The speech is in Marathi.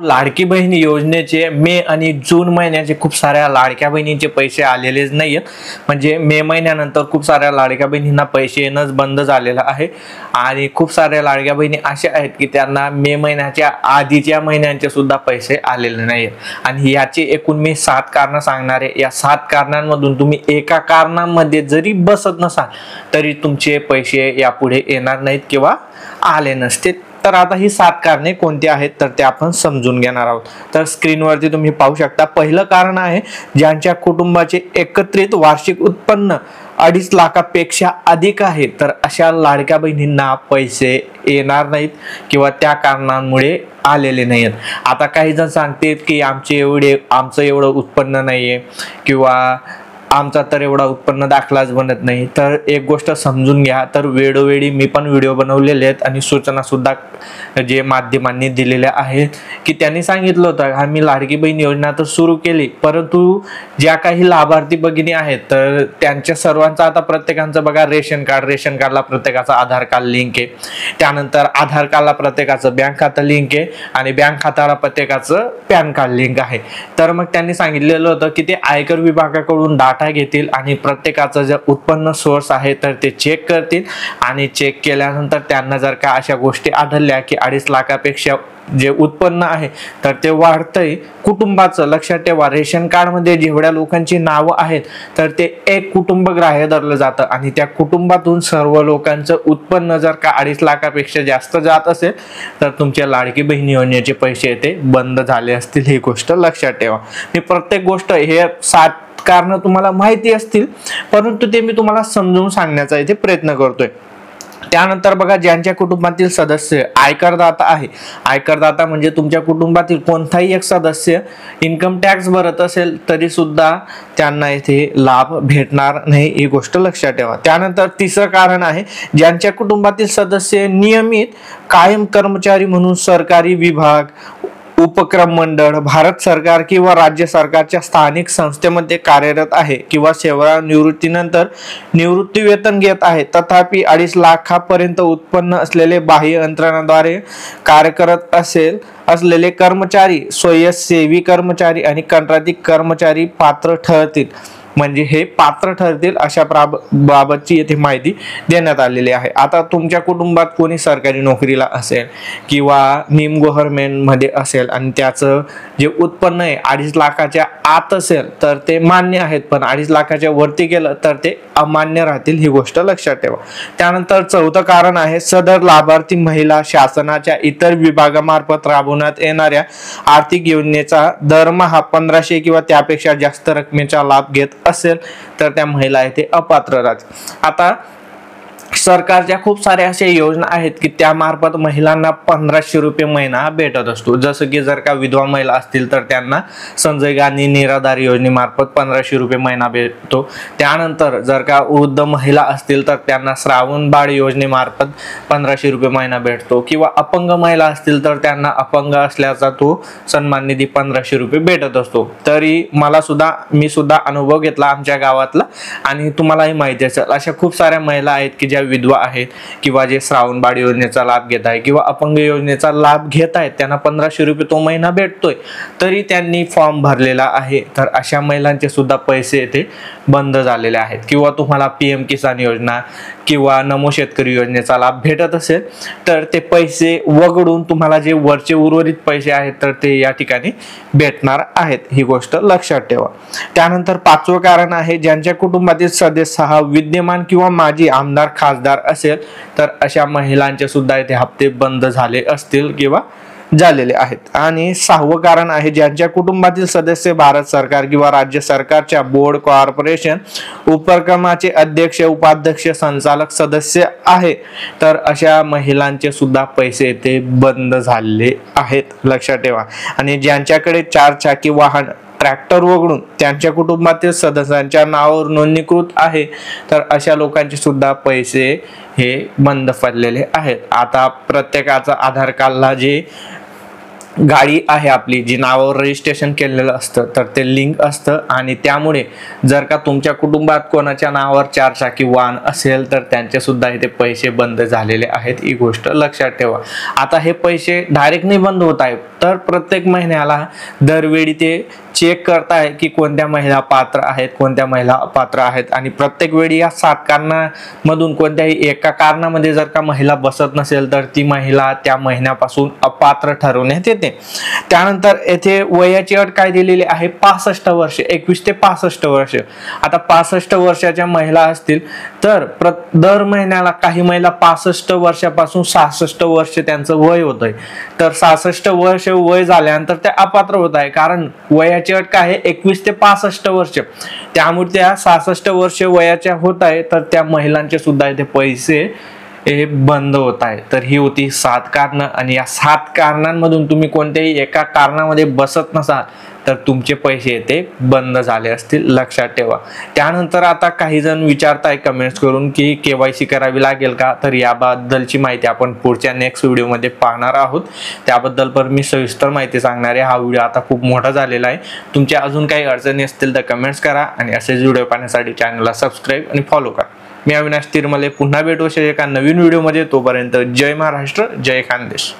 लाडकी बहीण योजनेचे मे आणि जून महिन्याचे खूप साऱ्या लाडक्या बहिणींचे पैसे आलेलेच नाहीयेत। म्हणजे मे महिन्यानंतर खूप साऱ्या लाडक्या बहिणींना पैसे येणंच बंद झालेलं आहे आणि खूप साऱ्या लाडक्या बहिणी अशा आहेत की त्यांना मे महिन्याच्या आधीच्या महिन्यांचे सुद्धा पैसे आलेले नाहीत। आणि याची एकूण मी 7 कारण सांगणार आहे। या 7 कारणांमधून तुम्ही एका कारणामध्ये जरी बसत नसाल तरी तुमचे पैसे यापुढे येणार नाहीत किंवा आले नसते। तर आता ही 7 कारणे कोणती आहेत तर ते आपण समजून घेणार आहोत। तर स्क्रीनवरती तुम्ही पाहू शकता, पहिलं कारण आहे ज्यांच्या कुटुंबाचे एकत्रित वार्षिक उत्पन्न 2.5 लाखापेक्षा अधिक आहे तर अशा लाडक्या बहिणींना पैसे येणार नाहीत किंवा त्या कारणांमुळे आलेले नाहीत। आता काही जण सांगतात की आमचं एवढं उत्पन्न नाहीये किंवा आमचा तर एवढा उत्पन्न दाखलाच बनत नाही। तर एक गोष्ट समजून घ्या, तर वेळोवेळी मी पण व्हिडिओ बनवलेले आहेत आणि सूचना सुद्धा जे माध्यमांनी दिलेल्या आहेत की त्यांनी सांगितलं होतं आम्ही लाडकी बहीण योजना तर सुरू केली, परंतु ज्या काही लाभार्थी भगिनी आहेत तर त्यांच्या सर्वांचा आता प्रत्येकाचं बघा रेशन कार्डला प्रत्येकाचा आधार कार्ड लिंक आहे, त्यानंतर आधार कार्डला प्रत्येकाचं बँक खातं लिंक आहे आणि बँक खात्याला प्रत्येकाचं पॅन कार्ड लिंक आहे। तर मग त्यांनी सांगितलेलं होतं की ते आयकर विभागाकडून डाटा घेतील आणि प्रत्येकाचं जे उत्पन्न सोर्स आहे तर ते चेक करतील आणि चेक केल्यानंतर त्यांना जर का अशा गोष्टी आढळल्या की 2.5 लाखापेक्षा जे उत्पन्न आहे तर ते वाढतंय कुटुंबाचं, लक्षात ठेवा रेशन कार्ड मध्ये जेवढ्या लोकांची नावं आहेत तर ते एक कुटुंब ग्राह्य धरलं जातं आणि त्या कुटुंबातून सर्व लोकांचं उत्पन्न जर का 2.5 लाखापेक्षा जास्त जात असेल तर तुमच्या लाडकी बहीण योजनेचे पैसे ते बंद झाले असतील। ही गोष्ट लक्षात ठेवा। मी प्रत्येक गोष्ट हे 7 कारण तुम्हाला माहिती असतील, परंतु ते मी तुम्हाला समजून सांगण्याचा इथे प्रयत्न करतोय। त्यानंतर बघा, ज्यांच्या कुटुंबातील सदस्य आयकरदाता आहे, आयकरदाता म्हणजे तुमच्या कुटुंबातील कोणताही एक सदस्य इन्कम टॅक्स भरत असेल तरी सुद्धा त्यांना इथे लाभ भेटणार नाही, ही गोष्ट लक्षात ठेवा। त्यानंतर तिसरं कारण आहे ज्यांच्या कुटुंबातील सदस्य नियमित कायम कर्मचारी म्हणून सरकारी विभाग, उपक्रम मंडळ, भारत सरकार किंवा राज्य सरकारच्या स्थानिक संस्थेमध्ये कार्यरत आहे किंवा सेवानिवृत्तीनंतर निवृत्ती वेतन घेत आहे, तथापि 2.5 लाखापर्यंत उत्पन्न असलेले बाह्य यंत्रणाद्वारे कार्य करत असलेले कर्मचारी, स्वयंसेवी कर्मचारी आणि कंत्राटी कर्मचारी पात्र ठरतील। म्हणजे हे पात्र ठरतील अशा बाबतची येथे माहिती देण्यात आलेली आहे। आता तुमच्या कुटुंबात कोणी सरकारी नोकरीला असेल किंवा निम गव्हर्नमेंट मध्ये असेल आणि त्याचं जे उत्पन्न आहे 2.5 लाखाच्या आत असेल तर ते मान्य आहेत, पण 2.5 लाखाच्या वरती गेलं तर ते अमान्य राहतील, ही गोष्ट लक्षात ठेवा। त्यानंतर चौथं कारण आहे सदर लाभार्थी महिला शासनाच्या इतर विभागामार्फत राबवण्यात येणाऱ्या आर्थिक योजनेचा दरमहा 1500 किंवा त्यापेक्षा जास्त रकमेचा लाभ घेत असेल तर त्या महिला येथे अपात्र राहतील। आता सरकारच्या खूप साऱ्या अशा योजना आहेत की त्यामार्फत महिलांना 1500 रुपये महिना भेटत असतो। जसं की जर का विधवा महिला असतील तर त्यांना संजय गांधी निराधार योजनेमार्फत 1500 रुपये महिना भेटतो। त्यानंतर जर का वृद्ध महिला असतील तर त्यांना श्रावण बाळ योजनेमार्फत 1500 रुपये महिना भेटतो किंवा अपंग महिला असतील तर त्यांना अपंग असल्याचा तो सन्मान निधी 1500 रुपये भेटत असतो। तरी मी सुद्धा अनुभव घेतला आमच्या गावातला आणि तुम्हालाही माहिती असेल अशा खूप साऱ्या महिला आहेत की ज्या विधवा आहेत किंवा जे श्रावण बाळ योजनेचा लाभ घेत आहे किंवा अपंग योजनेचा लाभ घेत आहेत, त्यांना 1500 रुपये तो महिना भेटतोय तरी त्यांनी फॉर्म भरलेला आहे, तर अशा महिलांचे सुद्धा पैसे येथे बंद झालेले आहेत। किंवा तुम्हाला PM किसान योजना किंवा नमो शेतकरी योजनेचा लाभ भेटत असेल तर ते पैसे वगळून तुम्हाला जे वरचे उर्वरित पैसे आहेत तर ते या ठिकाणी भेटणार आहेत, ही गोष्ट लक्षात ठेवा। त्यानंतर 5वं कारण आहे ज्यांच्या कुटुंबातील सदस्य हा विद्यमान किंवा माजी आमदार खासदार असेल तर अशा महिलांचे सुद्धा इथे हप्ते बंद झाले असतील किंवा झालेले आहेत। आणि 6वं कारण आहे ज्यांच्या कुटुंबातील सदस्य भारत सरकार किंवा राज्य सरकारच्या बोर्ड, कॉर्पोरेशन, उपक्रमाचे अध्यक्ष, उपाध्यक्ष, संचालक सदस्य आहे तर अशा महिलांचे सुद्धा पैसे येथे बंद झाले आहेत, लक्षात ठेवा। आणि ज्यांच्याकडे 4 चाकी वाहन ट्रॅक्टर वगळून त्यांच्या कुटुंबातील सदस्यांच्या नावावर नोंदणीकृत आहे तर अशा लोकांचे सुद्धा पैसे हे बंद पडलेले आहेत। आता प्रत्येकाचा आधार कार्डला जे गाडी आहे आपली जी नावावर रजिस्ट्रेशन केलेलं असतं तर ते लिंक असतं आणि त्यामुळे जर का तुमच्या कुटुंबात कोणाच्या नावावर 4 चाकी वाहन असेल तर त्यांचे सुद्धा इथे पैसे बंद झालेले आहेत, ही गोष्ट लक्षात ठेवा। आता हे पैसे डायरेक्ट नाही बंद होत आहेत, तर प्रत्येक महिन्याला दरवेळी ते चेक करताय की कोणत्या महिला पात्र आहेत, कोणत्या महिला अपात्र आहेत आणि प्रत्येक वेळी या 7 कारणामधून कोणत्याही एका कारणामध्ये जर का महिला बसत नसेल तर ती महिला त्या महिन्यापासून अपात्र ठरवण्यात येते। त्यानंतर येथे वयाची अट काय दिलेली आहे, 65 वर्ष, 21 ते 65 वर्ष। आता 65 वर्षाच्या महिला असतील तर दर महिन्याला काही महिला 65 वर्षापासून 66 वर्ष त्यांचं वय होतंय, तर 66 वर्ष वय झाल्यानंतर ते अपात्र होत आहे, कारण वयाची अट काय आहे 21 ते 65 वर्ष। त्यामुळे त्या 66 वर्ष वयाच्या होत आहे तर त्या महिलांचे सुद्धा इथे पैसे हे बंद होत आहे। तर ही होती 7 कारणं आणि या 7 कारणांमधून तुम्ही कोणत्याही एका कारणामध्ये बसत नसाल तर तुमचे पैसे ते बंद झाले असतील, लक्षात ठेवा। त्यानंतर आता काही जण विचारताय कमेंट्स करून की KYC करावी लागेल का, तर याबद्दलची माहिती आपण पुढच्या नेक्स्ट व्हिडिओमध्ये पाहणार आहोत। त्याबद्दल पण मी सविस्तर माहिती सांगणार आहे। हा व्हिडिओ आता खूप मोठा झालेला आहे। तुमच्या अजून काही अडचणी असतील तर कमेंट्स करा आणि असेच व्हिडिओ पाहण्यासाठी चॅनलला सबस्क्राईब आणि फॉलो करा। मी अविनाश तिरमले पुन्हा भेटू एका नवीन व्हिडिओमध्ये, तोपर्यंत जय महाराष्ट्र, जय खानदेश।